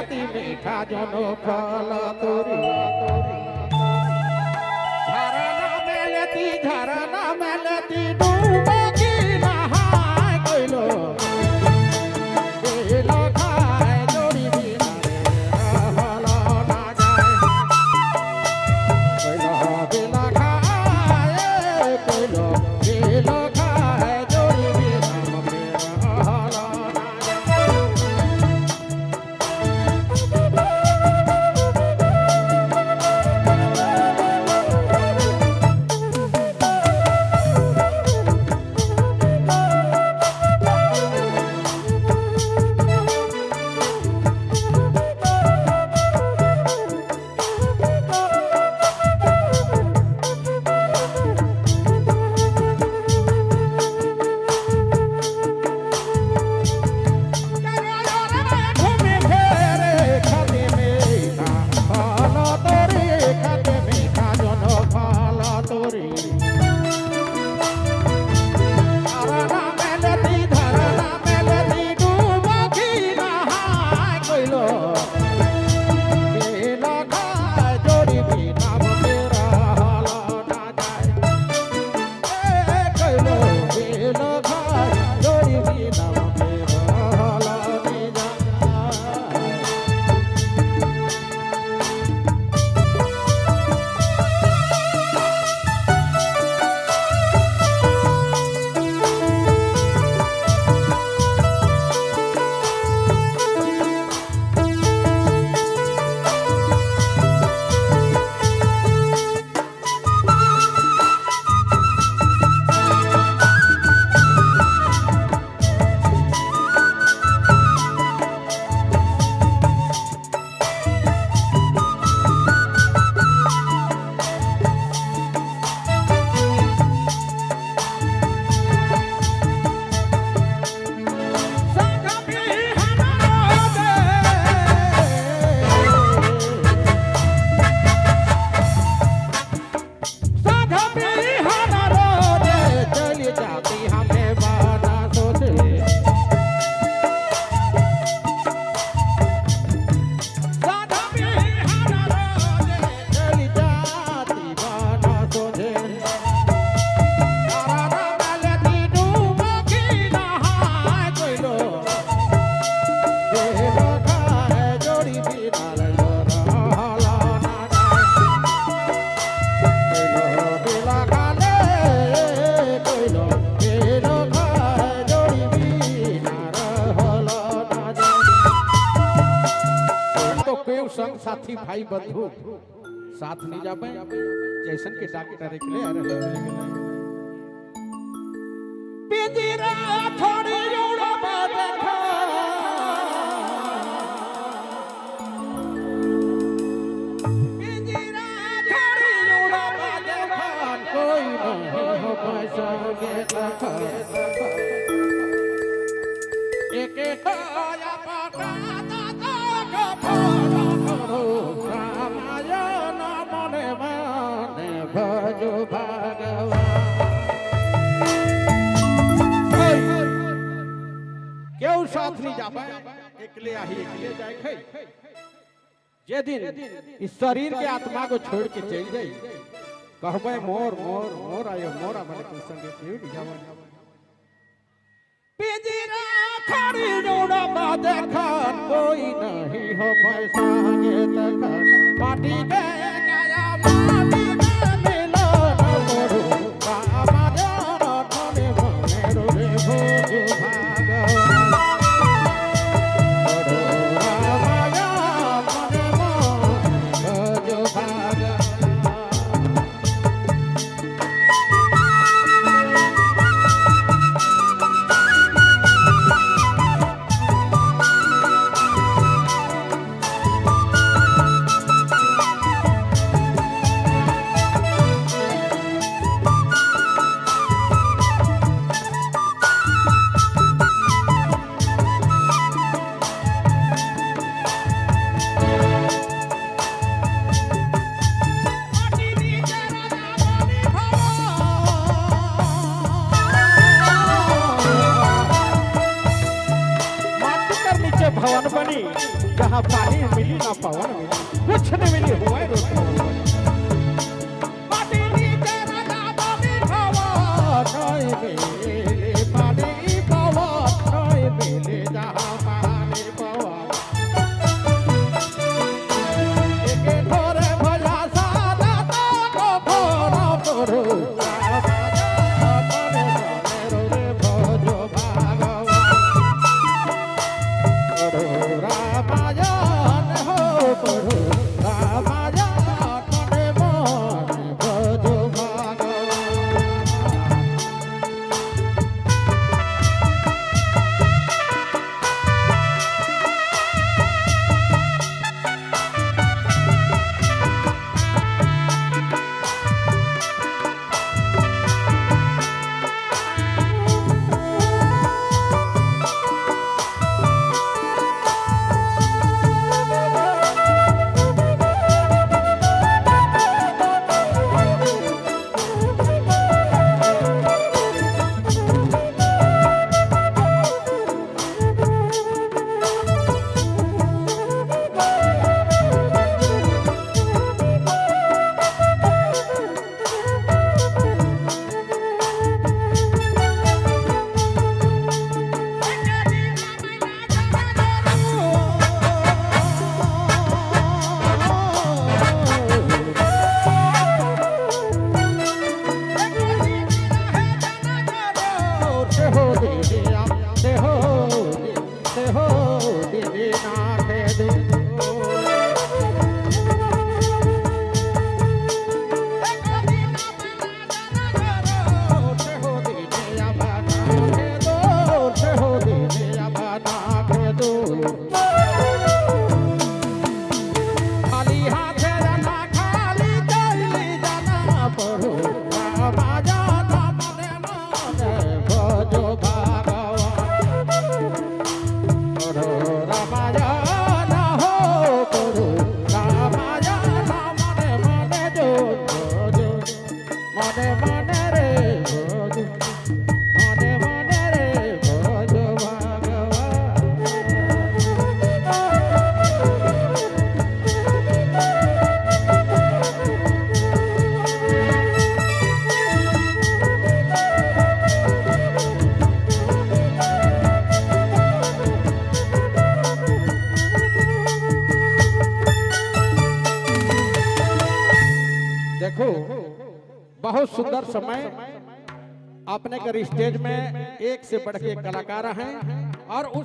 खाती मीठा जनो फल तोरी झरना में लेती डूबेगी नहाए कोइलो बेलो खाए जोड़ी बिना रहलो ना जाए कोइलो बेला खाए कोइलो बेलो खाए जोड़ी बिना रहलो ना जाए संग साथी भाई बंधु साथ नहीं जाबे जैसन के डॉक्टर के लिए अरे पिंजरा थोड़ी जोड़ा देखा पिंजरा थोड़ी जोड़ा देखा कोई नहीं हो पैसा के देखा एक एक या पाका भजो भगवान क्यों साथ नहीं जा पाए एकले आही एकले जाए खै जे दिन इस शरीर के आत्मा को छोड़ के चल जाई कहबे मोर मोर मोर आयो मोरा मन के संगे क्यों जावा पिंजरा खड़ी जोड़ा बा देखन कोई नहीं हो पैसा के तकन माटी के काया माटी भवन बनी जहाँ पानी मिली ना पवन मिली, कुछ न मिली हुआ रोटी पानी नीचे राजा पानी पवन नहीं मिले, पानी पवन नहीं मिले, जहाँ पानी पवन एक थोड़े भला सादा तो भोरा करो देखो बहुत सुंदर समय अपने कर स्टेज में एक से बढ़ के कलाकार हैं और उस